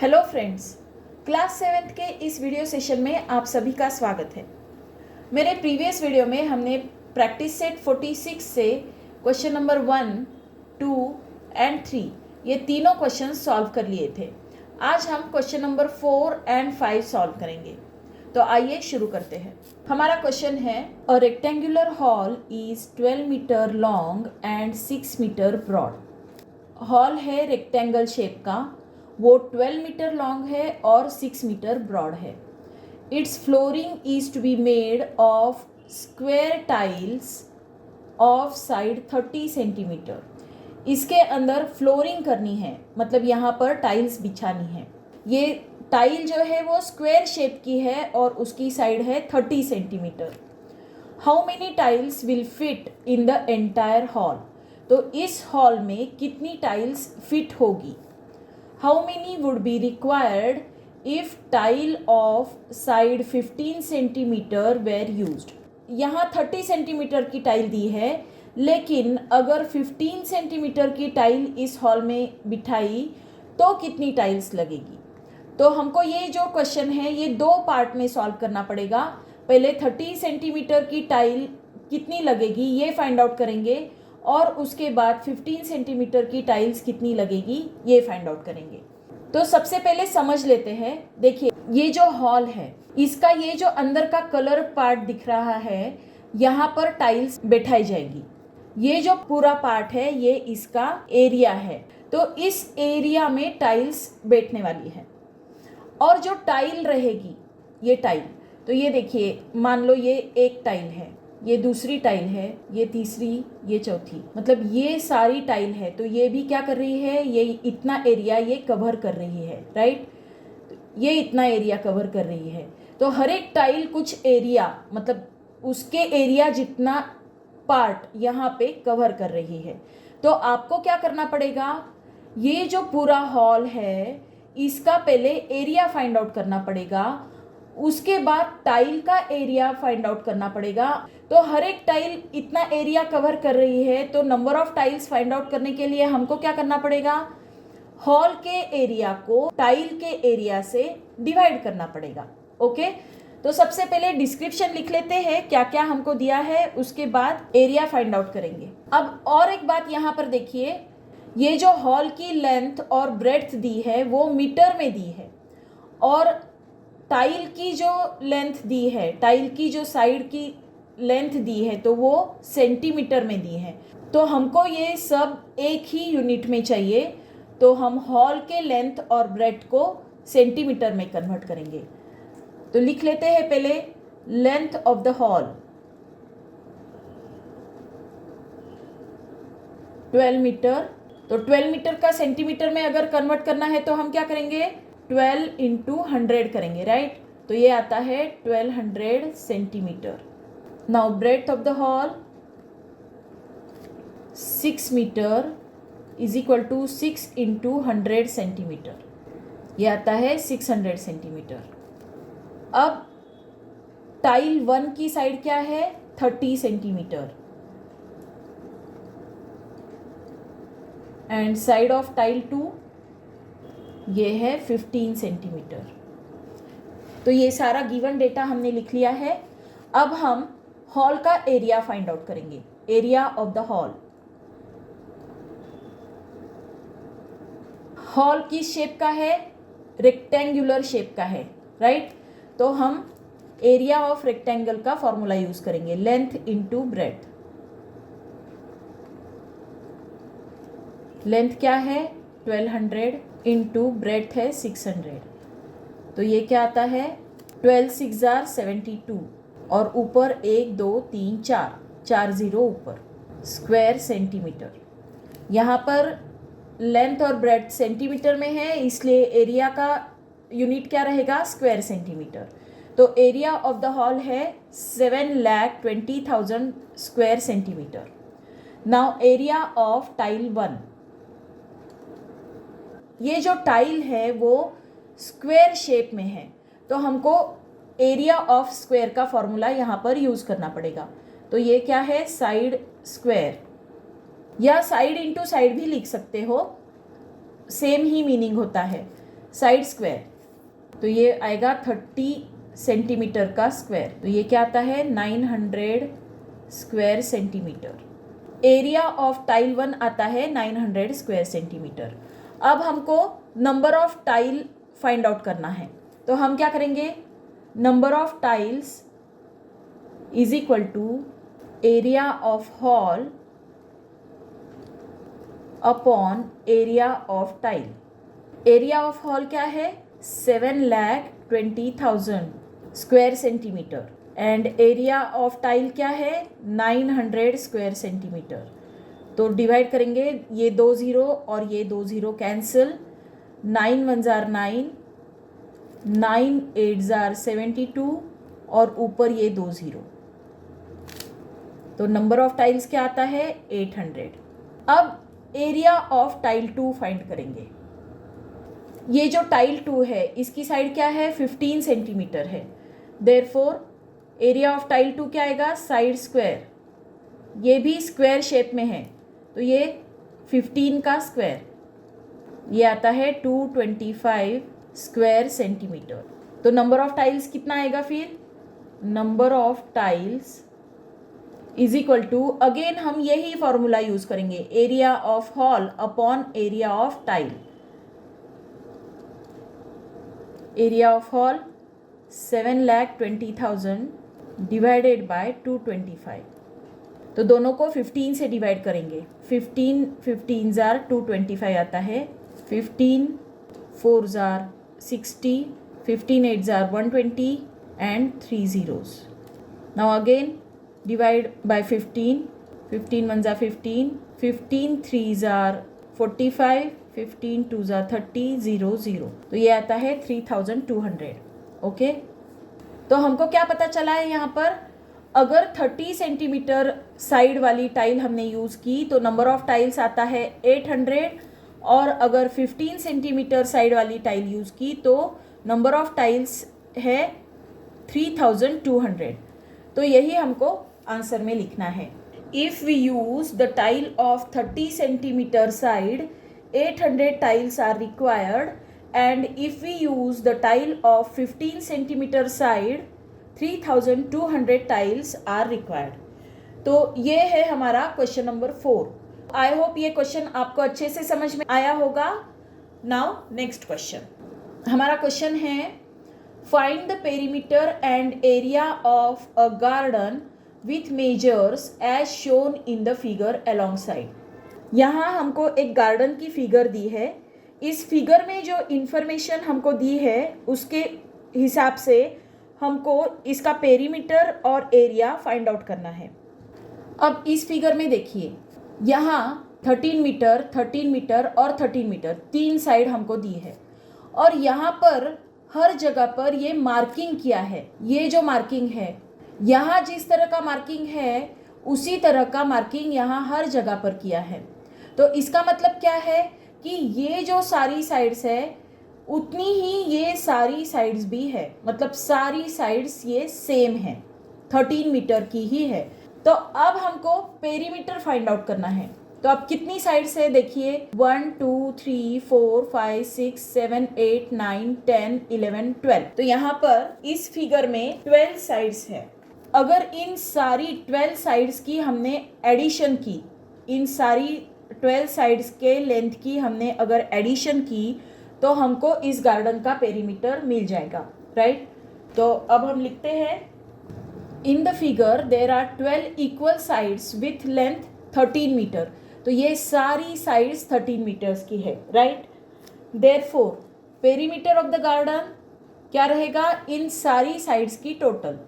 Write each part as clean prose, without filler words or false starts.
Hello friends, class 7th के इस video session में आप सभी का स्वागत है। मेरे प्रीवियस वीडियो में हमने प्रैक्टिस सेट 46 से क्वेश्चन नंबर 1, 2 एंड 3 ये तीनों क्वेश्चन सॉल्व कर लिए थे। आज हम क्वेश्चन नंबर 4 एंड 5 सॉल्व करेंगे। तो आइए शुरू करते हैं। हमारा क्वेश्चन है, a rectangular hall is 12 metre long and 6 metre broad. Hall है रेक्टेंगल शेप का, वो 12 मीटर लॉन्ग है और 6 मीटर ब्रॉड है। Its flooring is to be made of square tiles of side 30 centimetre. इसके अंदर फ्लोरिंग करनी है, मतलब यहाँ पर टाइल्स बिछानी है। ये टाइल जो है वो स्क्वेयर शेप की है और उसकी साइड है 30 centimetre. How many tiles will fit in the entire hall. तो इस हॉल में कितनी टाइल्स फिट होगी। How many would be required if tile of side 15 centimeter were used? यहाँ 30 सेंटीमीटर की टाइल दी है, लेकिन अगर 15 सेंटीमीटर की टाइल इस हॉल में बिठाई तो कितनी टाइल्स लगेगी। तो हमको ये जो क्वेश्चन है ये दो पार्ट में सॉल्व करना पड़ेगा। पहले 30 सेंटीमीटर की टाइल कितनी लगेगी ये फाइंड आउट करेंगे, और उसके बाद 15 सेंटीमीटर की टाइल्स कितनी लगेगी ये फाइंड आउट करेंगे। तो सबसे पहले समझ लेते हैं। देखिए, ये जो हॉल है इसका ये जो अंदर का कलर पार्ट दिख रहा है, यहाँ पर टाइल्स बैठाई जाएगी। ये जो पूरा पार्ट है ये इसका एरिया है, तो इस एरिया में टाइल्स बैठने वाली है। और जो टाइल रहेगी ये टाइल, तो ये देखिए, मान लो ये एक टाइल है, ये दूसरी टाइल है, ये तीसरी, ये चौथी, मतलब ये सारी टाइल है। तो ये भी क्या कर रही है, ये इतना एरिया ये कवर कर रही है, राइट। ये इतना एरिया कवर कर रही है। तो हर एक टाइल कुछ एरिया, मतलब उसके एरिया जितना पार्ट यहाँ पे कवर कर रही है। तो आपको क्या करना पड़ेगा, ये जो पूरा हॉल है इसका पहले एरिया फाइंड आउट करना पड़ेगा, उसके बाद टाइल का एरिया फाइंड आउट करना पड़ेगा। तो हर एक टाइल इतना एरिया कवर कर रही है, तो number of tiles find out करने के लिए हमको क्या करना पड़ेगा, हॉल के एरिया को टाइल के एरिया से डिवाइड करना पड़ेगा। ओके, तो सबसे पहले डिस्क्रिप्शन लिख लेते हैं क्या क्या हमको दिया है, उसके बाद एरिया फाइंड आउट करेंगे। अब और एक बात यहाँ पर देखिए, ये जो हॉल की लेंथ और ब्रेड्थ दी है वो मीटर में दी है, और टाइल की जो लेंथ दी है, टाइल की जो साइड की लेंथ दी है, तो वो सेंटीमीटर में दी है। तो हमको ये सब एक ही यूनिट में चाहिए, तो हम हॉल के लेंथ और ब्रेड्थ को सेंटीमीटर में कन्वर्ट करेंगे। तो लिख लेते हैं पहले length of the hall 12 metre. तो 12 मीटर का सेंटीमीटर में अगर कन्वर्ट करना है तो हम क्या करेंगे, 12 इंटू 100 करेंगे, राइट। तो ये आता है 1200 centimetre. Now breadth of the hall 6 metre is equal to 6 into 100 centimetre, ये आता है 600 सेंटीमीटर। अब टाइल 1 की साइड क्या है, 30 centimetre, and side of tile 2 ये है 15 सेंटीमीटर। तो ये सारा गिवन डेटा हमने लिख लिया है। अब हम हॉल का एरिया फाइंड आउट करेंगे, area of the hall. Hall किस शेप का है, रेक्टेंगुलर शेप का है, राइट। तो हम एरिया ऑफ रेक्टेंगल का फॉर्मूला यूज करेंगे, लेंथ इंटू ब्रेड्थ। लेंथ क्या है 1200 इंटू ब्रेड्थ है 600, तो ये क्या आता है 12 6 72, और ऊपर 1 2 3 4 0 ऊपर, स्क्वायर सेंटीमीटर। यहाँ पर लेंथ और ब्रेड्थ सेंटीमीटर में है, इसलिए एरिया का यूनिट क्या रहेगा, स्क्वायर सेंटीमीटर। तो एरिया ऑफ द हॉल है 7,20,000 square centimetre. Now area of tile 1, ये जो टाइल है वो स्क्वायर शेप में है, तो हमको एरिया ऑफ स्क्वायर का फॉर्मूला यहाँ पर यूज़ करना पड़ेगा। तो ये क्या है, साइड स्क्वायर, या साइड इंटू साइड भी लिख सकते हो, सेम ही मीनिंग होता है। साइड स्क्वायर, तो ये आएगा 30 सेंटीमीटर का स्क्वायर, तो ये क्या आता है 900 square centimetre. Area of tile 1 आता है 900 स्क्वायर सेंटीमीटर। अब हमको number of tile find out करना है, तो हम क्या करेंगे, number of tiles is equal to area of hall upon area of tile. Area of hall क्या है 7,20,000 square centimetre and area of tile क्या है 900 स्क्वायर सेंटीमीटर। तो डिवाइड करेंगे, ये 2 0 और ये 2 0 कैंसिल, 9 1 जार 9, 9 8 जार 72 और ऊपर ये 2 0, तो नंबर ऑफ टाइल्स क्या आता है 800। अब एरिया ऑफ टाइल 2 फाइंड करेंगे। ये जो टाइल 2 है इसकी साइड क्या है 15 सेंटीमीटर है, देयरफॉर एरिया ऑफ टाइल 2 क्या आएगा साइड स्क्वायर, ये भी स्क्वायर शेप में है तो ये 15 का स्क्वायर, ये आता है 225 स्क्वायर सेंटीमीटर। तो नंबर ऑफ टाइल्स कितना आएगा फिर, number of tiles is equal to, again हम यही फॉर्मूला यूज करेंगे, area of hall upon area of tile. Area of hall 7,20,000 divided by 225, तो दोनों को 15 से डिवाइड करेंगे, 15 15 जार 225 आता है, 15 4 jar 60, 15 8 jar 120 and 3 zeros। Now again divide by 15, 15 1 jar 15, 15 3 jar 45, 15 2 jar 30, 0 0, तो ये आता है 3,200। ओके, तो हमको क्या पता चला है यहाँ पर, अगर 30 सेंटीमीटर साइड वाली टाइल हमने यूज़ की तो नंबर ऑफ टाइल्स आता है 800, और अगर 15 सेंटीमीटर साइड वाली टाइल यूज़ की तो नंबर ऑफ टाइल्स है 3,200। तो यही हमको आंसर में लिखना है। If we use the tile of 30 centimetre side 800 tiles are required, and if we use the tile of 15 centimeter side 3,200 tiles are required। तो ये है हमारा क्वेश्चन नंबर 4। आई होप ये क्वेश्चन आपको अच्छे से समझ में आया होगा। नाउ नेक्स्ट क्वेश्चन, हमारा क्वेश्चन है find the perimeter and area of a garden with measures as shown in the figure along side. यहाँ हमको एक गार्डन की फिगर दी है, इस फिगर में जो इन्फॉर्मेशन हमको दी है उसके हिसाब से हमको इसका पेरीमीटर और एरिया फाइंड आउट करना है। अब इस फिगर में देखिए, यहाँ 13 मीटर 13 मीटर और 13 मीटर 3 साइड हमको दी है, और यहाँ पर हर जगह पर ये मार्किंग किया है। ये जो मार्किंग है, यहाँ जिस तरह का मार्किंग है उसी तरह का मार्किंग यहाँ हर जगह पर किया है। तो इसका मतलब क्या है कि ये जो सारी साइड्स है उतनी ही ये सारी साइड्स भी है, मतलब सारी साइड्स ये सेम है, 13 मीटर की ही है। तो अब हमको पेरीमीटर फाइंड आउट करना है। तो अब कितनी साइड्स है देखिए, 1 2 3 4 5 6 7 8 9 10 11 12। तो यहाँ पर इस फिगर में 12 साइड्स है। अगर इन सारी 12 साइड्स की हमने एडिशन की, इन सारी 12 साइड्स के लेंथ की हमने अगर एडिशन की तो हमको इस गार्डन का पेरीमीटर मिल जाएगा, राइट। तो अब हम लिखते हैं, in the figure there are 12 equal sides with length 13 metre. तो ये सारी साइड्स 13 मीटर्स की है, right. Therefore perimeter of the garden क्या रहेगा, इन सारी साइड्स की total,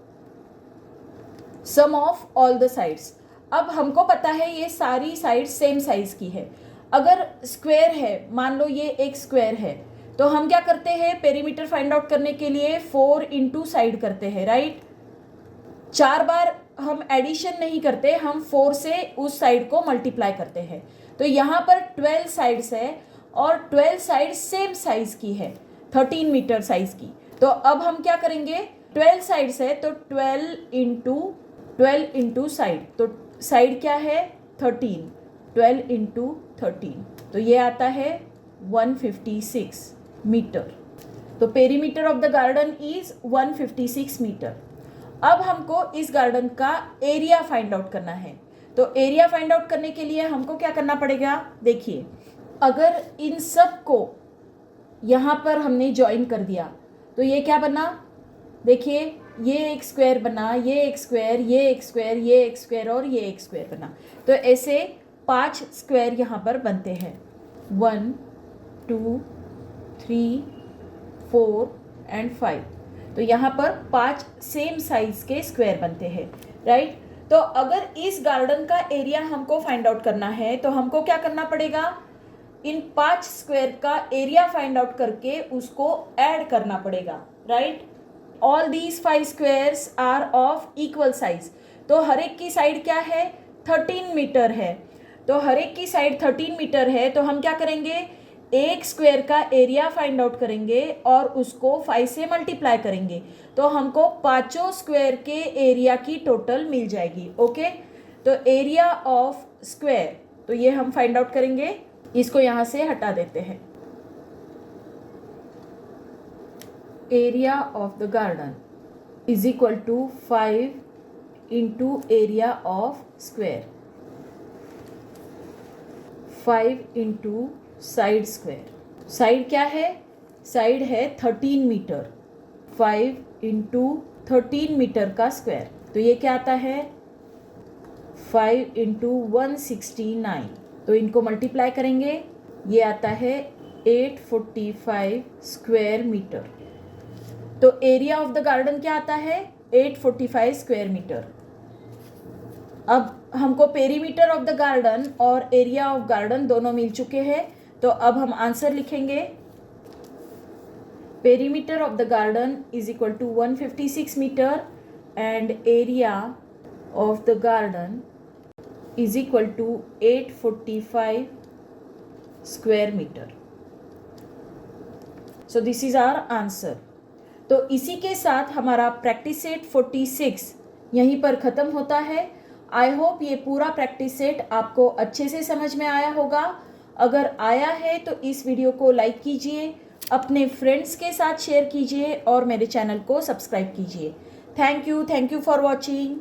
sum of all the sides. अब हमको पता है ये सारी साइड सेम साइज की है। अगर स्क्वायर है, मान लो ये एक स्क्वायर है, तो हम क्या करते हैं पेरीमीटर फाइंड आउट करने के लिए 4 इंटू साइड करते हैं, राइट। 4 बार हम एडिशन नहीं करते, हम 4 से उस साइड को मल्टीप्लाई करते हैं। तो यहाँ पर 12 साइड्स है और 12 साइड सेम साइज की है, 13 मीटर साइज की। तो अब हम क्या करेंगे, 12 साइड्स है तो 12 इंटू साइड, तो साइड क्या है 13, 12 इंटू 13, तो ये आता है 156 मीटर। तो perimeter of the garden is 156 metre. अब हमको इस गार्डन का एरिया फाइंड आउट करना है। तो एरिया फाइंड आउट करने के लिए हमको क्या करना पड़ेगा, देखिए अगर इन सब को यहाँ पर हमने ज्वाइन कर दिया तो ये क्या बना, देखिए ये एक स्क्वायर बना, ये एक स्क्वायर, ये एक स्क्वायर, ये एक स्क्वायर और ये एक स्क्वायर बना। तो ऐसे 5 स्क्वायर यहाँ पर बनते हैं, 1 2 3 4 एंड 5। तो यहाँ पर 5 सेम साइज के स्क्वायर बनते हैं, राइट। तो अगर इस गार्डन का एरिया हमको फाइंड आउट करना है तो हमको क्या करना पड़ेगा, इन 5 स्क्वायर का एरिया फाइंड आउट करके उसको ऐड करना पड़ेगा, right. All these 5 squares are of equal size. तो हर एक की साइड क्या है, 13 मीटर है। तो हर एक की साइड 13 मीटर है, तो हम क्या करेंगे, एक स्क्वायर का एरिया फाइंड आउट करेंगे और उसको 5 से मल्टीप्लाई करेंगे, तो हमको 5 स्क्वायर के एरिया की टोटल मिल जाएगी। ओके, तो एरिया ऑफ स्क्वायर, तो ये हम फाइंड आउट करेंगे, इसको यहाँ से हटा देते हैं। Area of the garden is equal to 5 into area of square, 5 into side square. Side क्या है, साइड है 13 मीटर, 5 इंटू 13 मीटर का स्क्वायर, तो ये क्या आता है 5 इंटू 169। तो इनको मल्टीप्लाई करेंगे, ये आता है 845 स्क्वायर मीटर। तो एरिया ऑफ द गार्डन क्या आता है, 845 स्क्वायर मीटर। अब हमको पेरीमीटर ऑफ द गार्डन और एरिया ऑफ गार्डन दोनों मिल चुके हैं, तो अब हम आंसर लिखेंगे। Perimeter of the garden is equal to 156 metre and area of the garden is equal to 845 square metre. So this is our answer. तो इसी के साथ हमारा प्रैक्टिस सेट 46 यहीं पर ख़त्म होता है। आई होप ये पूरा प्रैक्टिस सेट आपको अच्छे से समझ में आया होगा। अगर आया है तो इस वीडियो को लाइक कीजिए, अपने फ्रेंड्स के साथ शेयर कीजिए और मेरे चैनल को सब्सक्राइब कीजिए। Thank you for watching.